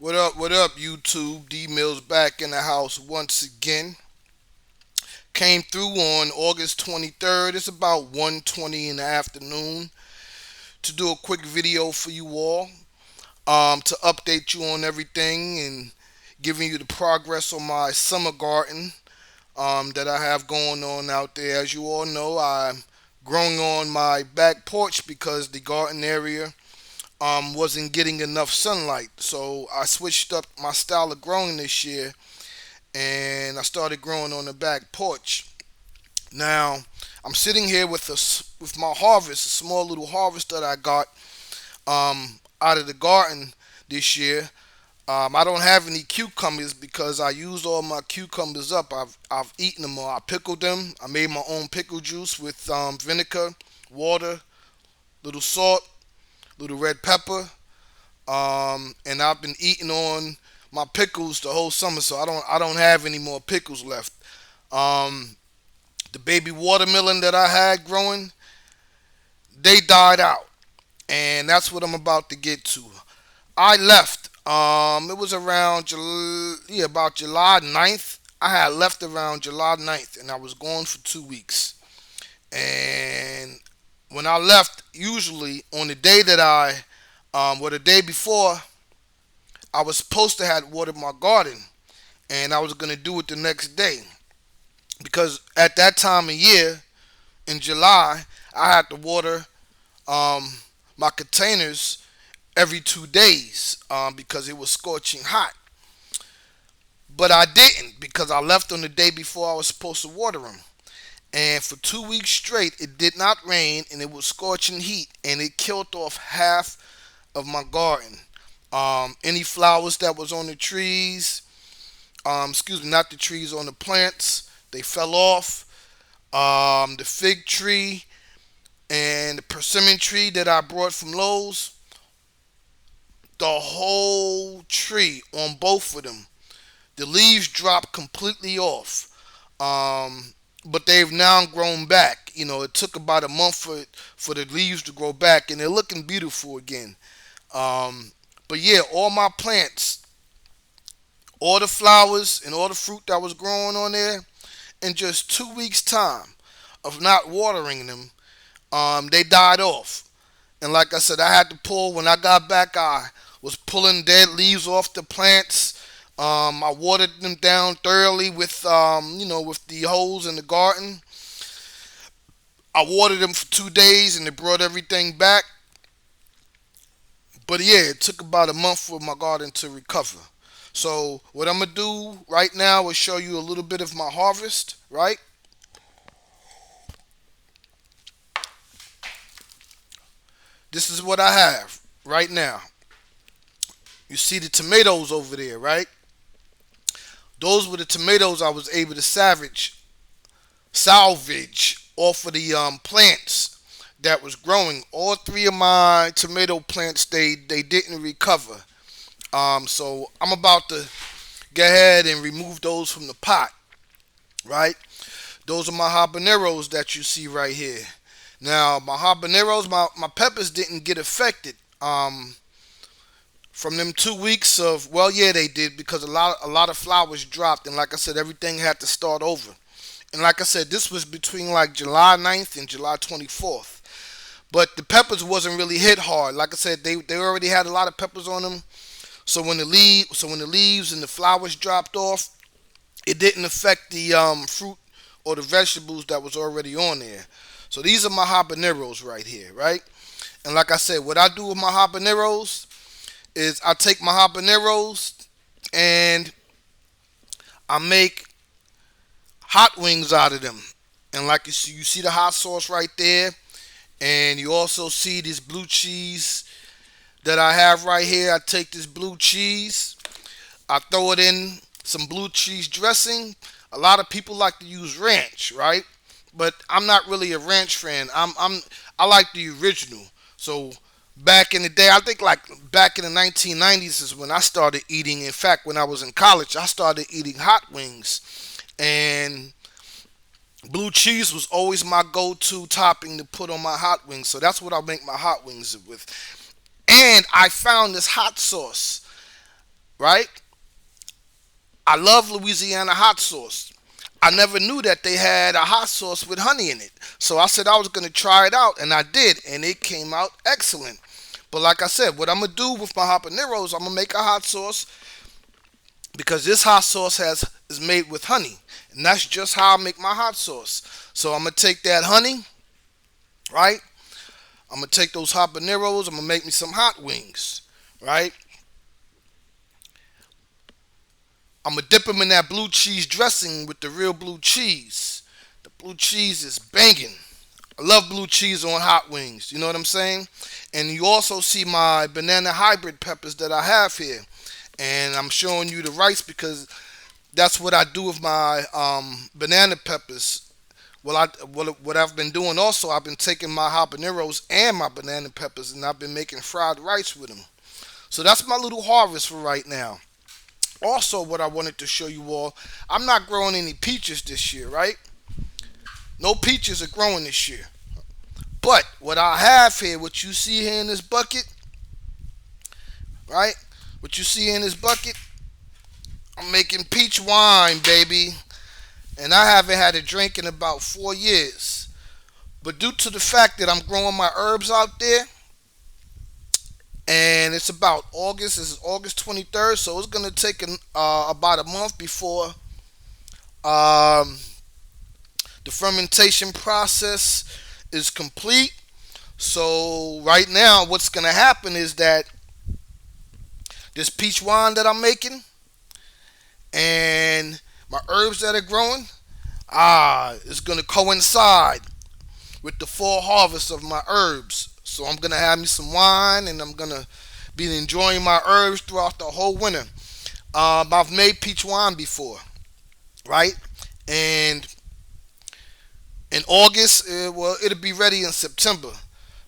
What up, YouTube? D Mills back in the house once again. Came through on August 23rd. It's about 1:20 in the afternoon to do a quick video for you all. To update you on everything and giving you the progress on my summer garden that I have going on out there. As you all know, I'm growing on my back porch because the garden area wasn't getting enough sunlight. So I switched up my style of growing this year and I started growing on the back porch. Now I'm sitting here with my harvest, a small little harvest that I got out of the garden this year. I don't have any cucumbers because I used all my cucumbers up. I've eaten them all. I pickled them. I made my own pickle juice with vinegar, water, little salt, little red pepper, and I've been eating on my pickles the whole summer. So I don't have any more pickles left. Um, the baby watermelon that I had growing, they died out, and that's what I'm about to get to. I left. It was around about July 9th. I had left around July 9th, and I was gone for 2 weeks. And when I left, usually on the day that the day before, I was supposed to have watered my garden, and I was gonna do it the next day because at that time of year in July, I had to water um, my containers every 2 days because it was scorching hot. But I didn't because I left on the day before I was supposed to water them. And for 2 weeks straight, it did not rain and it was scorching heat and it killed off half of my garden. Any flowers that was on the trees, excuse me, not the trees, on the plants, they fell off. The fig tree and the persimmon tree that I brought from Lowe's, the whole tree on both of them, the leaves dropped completely off. But they've now grown back. It took about a month for the leaves to grow back, and they're looking beautiful again. Um, but yeah, all my plants, all the flowers, and all the fruit that was growing on there, in just 2 weeks' time of not watering them, they died off. And like I said, I had to pull when I got back. I was pulling dead leaves off the plants. I watered them down thoroughly with with the hose in the garden. I watered them for 2 days and it brought everything back. But yeah, it took about a month for my garden to recover. So what I'm gonna do right now is show you a little bit of my harvest. Right, this is what I have right now. You see the tomatoes over there, right? Those were the tomatoes I was able to salvage off of the plants that was growing. All three of my tomato plants, they didn't recover. So I'm about to go ahead and remove those from the pot. Right, those are my habaneros that you see right here. Now my habaneros, my peppers didn't get affected. From them 2 weeks of, well, yeah, they did because a lot of flowers dropped, and like I said, everything had to start over. And like I said, this was between like July 9th and July 24th. But the peppers wasn't really hit hard. Like I said, they already had a lot of peppers on them. So when the leaves and the flowers dropped off, it didn't affect the fruit or the vegetables that was already on there. So these are my habaneros right here, right? And like I said, what I do with my habaneros is I take my habaneros and I make hot wings out of them. And like you see the hot sauce right there, and you also see this blue cheese that I have right here. I take this blue cheese, I throw it in some blue cheese dressing. A lot of people like to use ranch, right? But I'm not really a ranch fan. I like the original. So back in the day, I think like back in the 1990s is when I started eating. In fact, when I was in college, I started eating hot wings, and blue cheese was always my go-to topping to put on my hot wings. So that's what I make my hot wings with. And I found this hot sauce, right? I love Louisiana hot sauce. I never knew that they had a hot sauce with honey in it. So I said I was going to try it out, and I did, and it came out excellent. But like I said, what I'm going to do with my habaneros, I'm going to make a hot sauce because this hot sauce is made with honey. And that's just how I make my hot sauce. So I'm going to take that honey, right? I'm going to take those habaneros, I'm going to make me some hot wings, right? I'm gonna dip them in that blue cheese dressing with the real blue cheese. The blue cheese is banging. I love blue cheese on hot wings. You know what I'm saying? And you also see my banana hybrid peppers that I have here. And I'm showing you the rice because that's what I do with my banana peppers. What I've been doing also, I've been taking my habaneros and my banana peppers, and I've been making fried rice with them. So that's my little harvest for right now. Also, what I wanted to show you all, I'm not growing any peaches this year, right? No peaches are growing this year. But what I have here, what you see here in this bucket, right? What you see in this bucket, I'm making peach wine, baby. And I haven't had a drink in about 4 years. But due to the fact that I'm growing my herbs out there, and it's about August. This is August 23rd, so it's gonna take about a month before um, the fermentation process is complete. So right now, what's gonna happen is that this peach wine that I'm making and my herbs that are growing, it's gonna coincide with the full harvest of my herbs. So I'm gonna have me some wine, and I'm gonna be enjoying my herbs throughout the whole winter. I've made peach wine before, right? And in August, it'll be ready in September.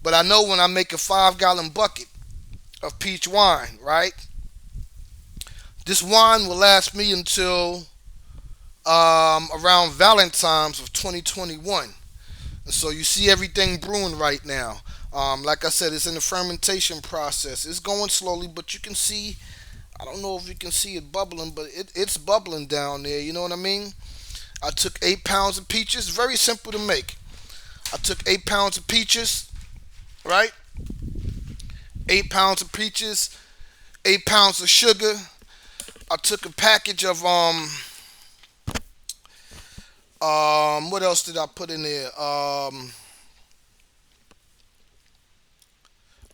But I know when I make a 5 gallon bucket of peach wine, right? This wine will last me until around Valentine's of 2021. And so you see everything brewing right now. Like I said, it's in the fermentation process. It's going slowly, but you can see. I don't know if you can see it bubbling, but it's bubbling down there. You know what I mean? I took 8 pounds of peaches. Very simple to make. I took 8 pounds of peaches, right? 8 pounds of peaches, 8 pounds of sugar. I took a package of what else did I put in there?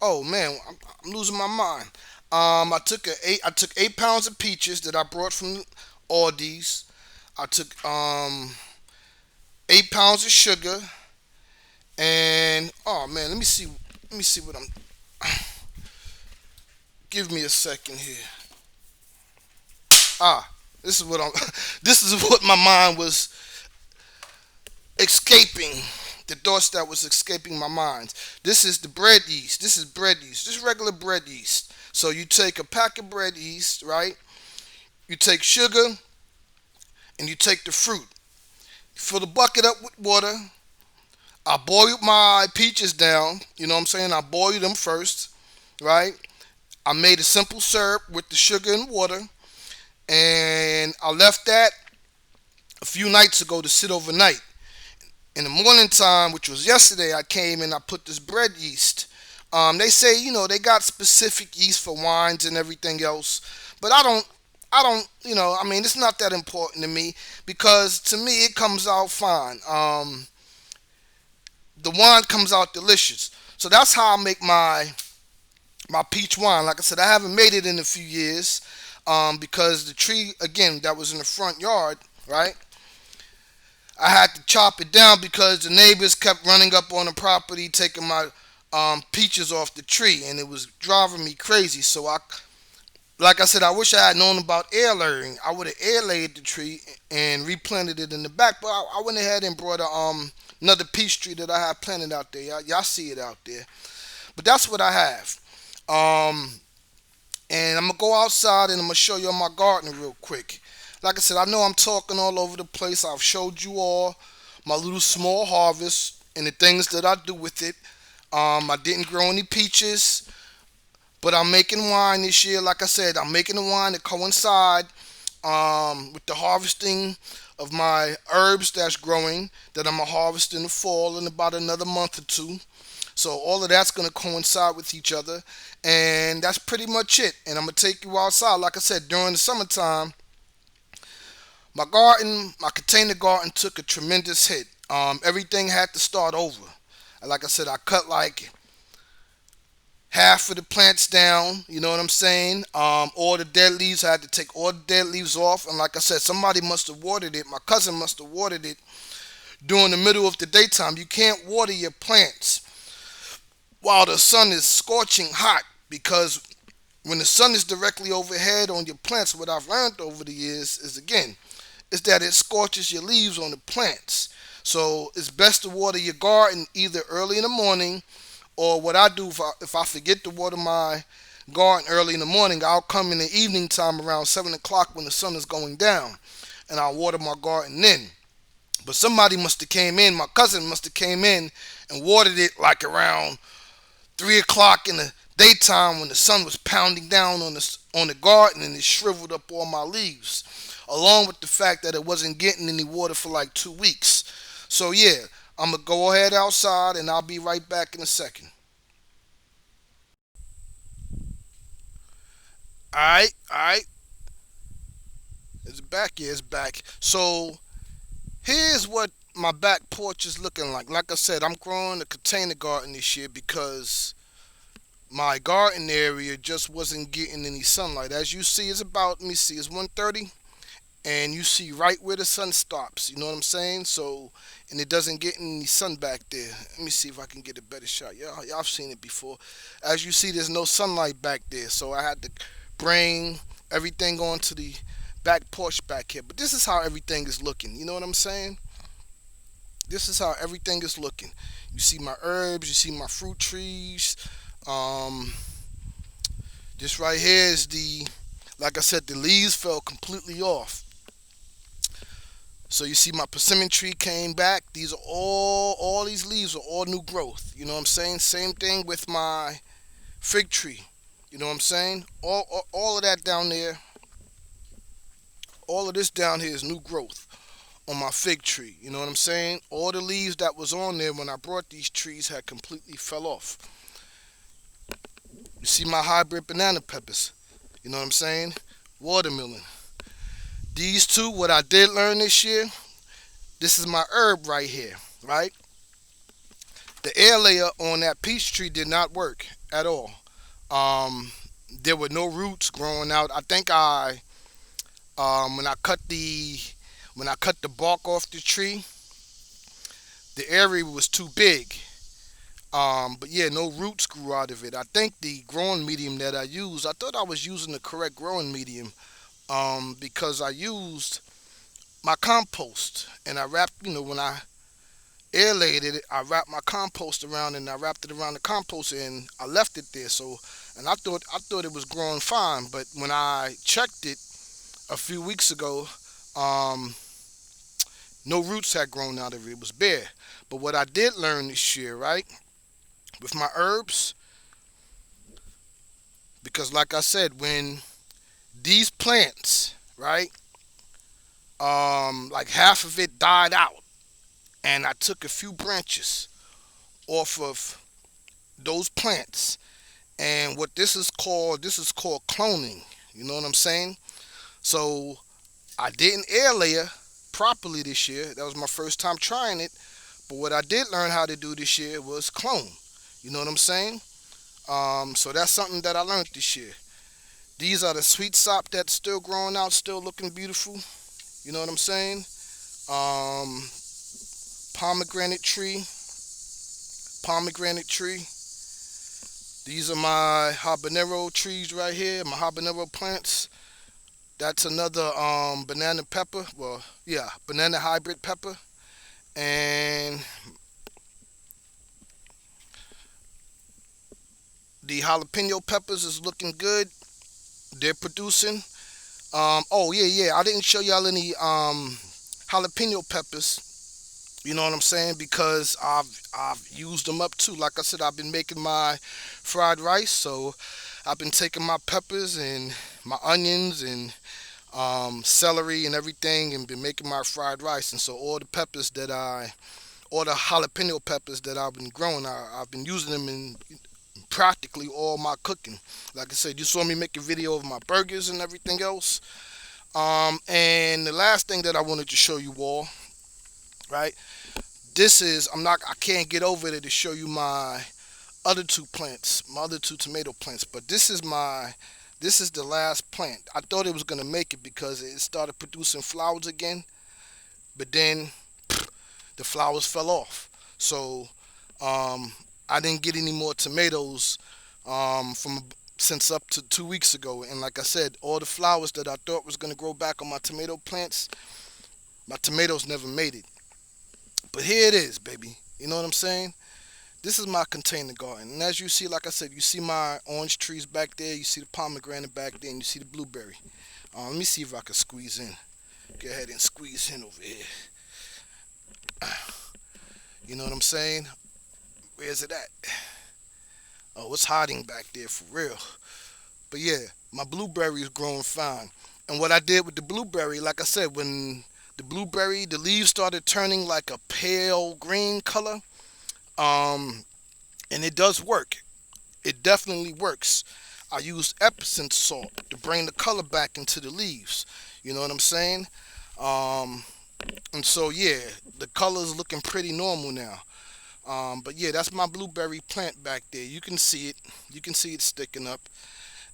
Oh man, I'm losing my mind. I took 8 pounds of peaches that I brought from Aldi's. I took 8 pounds of sugar, and oh man, let me see what I'm. Give me a second here. Ah, this is what I'm. This is what my mind was escaping. The thoughts that was escaping my mind. This is the bread yeast. This is bread yeast. This is regular bread yeast. So you take a pack of bread yeast, right? You take sugar and you take the fruit. You fill the bucket up with water. I boiled my peaches down. You know what I'm saying? I boiled them first, right? I made a simple syrup with the sugar and water, and I left that a few nights ago to sit overnight. In the morning time, which was yesterday, I came and I put this bread yeast. They say, they got specific yeast for wines and everything else, but it's not that important to me because to me it comes out fine. The wine comes out delicious. So that's how I make my peach wine. Like I said, I haven't made it in a few years because the tree, again, that was in the front yard, right? I had to chop it down because the neighbors kept running up on the property, taking my peaches off the tree, and it was driving me crazy. So like I said, I wish I had known about air layering. I would have air layered the tree and replanted it in the back. But I went ahead and brought another peach tree that I have planted out there. Y'all see it out there. But that's what I have. And I'm gonna go outside and I'm gonna show you my garden real quick. Like I said, I know I'm talking all over the place. I've showed you all my little small harvest and the things that I do with it. I didn't grow any peaches, But I'm making wine this year. Like I said, I'm making the wine to coincide with the harvesting of my herbs that's growing that I'm gonna harvest in the fall in about another month or two. So all of that's gonna coincide with each other, and that's pretty much it. And I'm gonna take you outside. Like I said, during the summertime, my container garden took a tremendous hit. Everything had to start over. Like I said, I cut like half of the plants down. You know what I'm saying? All the dead leaves, I had to take all the dead leaves off. And like I said, somebody must have watered it. My cousin must have watered it during the middle of the daytime. You can't water your plants while the sun is scorching hot, because when the sun is directly overhead on your plants, what I've learned over the years is that it scorches your leaves on the plants. So it's best to water your garden either early in the morning, or what I do, if I forget to water my garden early in the morning, I'll come in the evening time around 7 o'clock when the sun is going down, and I'll water my garden then. But somebody must have came in, my cousin must have came in and watered it like around 3 o'clock in the daytime when the sun was pounding down on the garden, and it shriveled up all my leaves, along with the fact that it wasn't getting any water for like 2 weeks. So yeah, I'm gonna go ahead outside, and I'll be right back in a second. All right, it's back. Yeah, it's back. So here's what my back porch is looking like. Like I said, I'm growing a container garden this year because my garden area just wasn't getting any sunlight. As you see, it's about, let me see, it's 1:30, and you see right where the sun stops. You know what I'm saying? So, and it doesn't get any sun back there. Let me see if I can get a better shot. Yeah, y'all have seen it before. As you see, there's no sunlight back there, so I had to bring everything onto the back porch back here. But this is how everything is looking. You know what I'm saying? This is how everything is looking. You see my herbs, you see my fruit trees. Um, this right here is like I said, the leaves fell completely off. So you see my persimmon tree came back. These are all these leaves are all new growth. You know what I'm saying? Same thing with my fig tree. You know what I'm saying? All of that down there, all of this down here is new growth on my fig tree. You know what I'm saying? All the leaves that was on there when I brought these trees had completely fell off. You see my hybrid banana peppers. You know what I'm saying? Watermelon. These two, what I did learn this year, this is my herb right here, right? The air layer on that peach tree did not work at all. Um, there were no roots growing out. I think when I cut the bark off the tree, the area was too big. But yeah, no roots grew out of it. I think the growing medium that I used, I thought I was using the correct growing medium, because I used my compost, and I wrapped, when I aerated it, I wrapped my compost around, and I wrapped it around the compost, and I left it there. So, and I thought it was growing fine, but when I checked it a few weeks ago, um, no roots had grown out of it. It was bare. But what I did learn this year, right, with my herbs, because like I said, when these plants, right, like half of it died out, and I took a few branches off of those plants, and what this is called cloning. You know what I'm saying? So I didn't air layer properly this year. That was my first time trying it. But what I did learn how to do this year was clone. You know what I'm saying? So that's something that I learned this year. These are the sweet sop that's still growing out, still looking beautiful. You know what I'm saying? Um, pomegranate tree, pomegranate tree. These are my habanero trees right here, my habanero plants. That's another banana pepper. Well, yeah, banana hybrid pepper. And the jalapeno peppers is looking good. They're producing. Oh yeah, yeah. I didn't show y'all any jalapeno peppers. You know what I'm saying? Because I've used them up too. Like I said, I've been making my fried rice, so I've been taking my peppers and my onions and celery and everything, and been making my fried rice. And so all the jalapeno peppers that I've been growing, I've been using them in practically all my cooking. Like I said, you saw me make a video of my burgers and everything else. And the last thing that I wanted to show you all, right? This is I can't get over there to show you my other two plants, my other two tomato plants. But this is the last plant. I thought it was gonna make it because it started producing flowers again, but then the flowers fell off. So um, I didn't get any more tomatoes from since up to 2 weeks ago. And like I said, all the flowers that I thought was gonna grow back on my tomato plants, my tomatoes never made it. But here it is, baby. You know what I'm saying? This is my container garden. And as you see, like I said, you see my orange trees back there, you see the pomegranate back there, and you see the blueberry. Let me see if I can squeeze in. Go ahead and squeeze in over here. You know what I'm saying? Where's it at? Oh, it's hiding back there for real. But yeah, my blueberry is growing fine. And what I did with the blueberry, like I said, when the leaves started turning like a pale green color, um, and it does work. It definitely works. I use Epsom salt to bring the color back into the leaves. You know what I'm saying? Um, and so yeah, the color is looking pretty normal now. But yeah, that's my blueberry plant back there. You can see it. You can see it sticking up.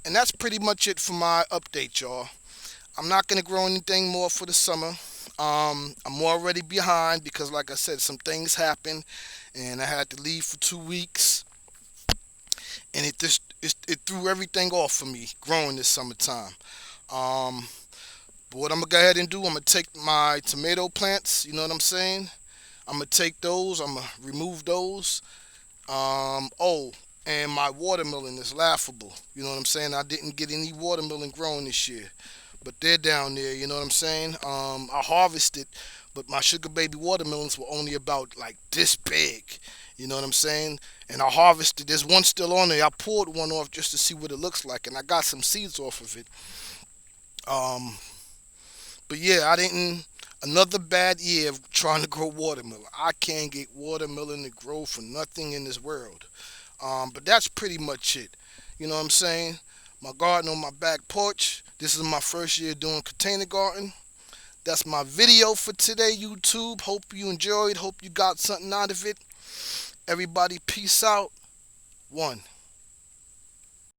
And that's pretty much it for my update, y'all. I'm not gonna grow anything more for the summer. I'm already behind because, like I said, some things happened, and I had to leave for 2 weeks, and it threw everything off for me growing this summertime. Um, but what I'm gonna go ahead and do, I'm gonna take my tomato plants. You know what I'm saying? I'm gonna take those. I'm gonna remove those. Oh, and my watermelon is laughable. You know what I'm saying? I didn't get any watermelon growing this year, but they're down there. You know what I'm saying? I harvested, but my sugar baby watermelons were only about like this big. You know what I'm saying? And I harvested. There's one still on there. I pulled one off just to see what it looks like, and I got some seeds off of it. Um, but yeah, I didn't. Another bad year of trying to grow watermelon. I can't get watermelon to grow for nothing in this world. But that's pretty much it. You know what I'm saying? My garden on my back porch. This is my first year doing container garden. That's my video for today, YouTube. Hope you enjoyed. Hope you got something out of it. Everybody, peace out. One.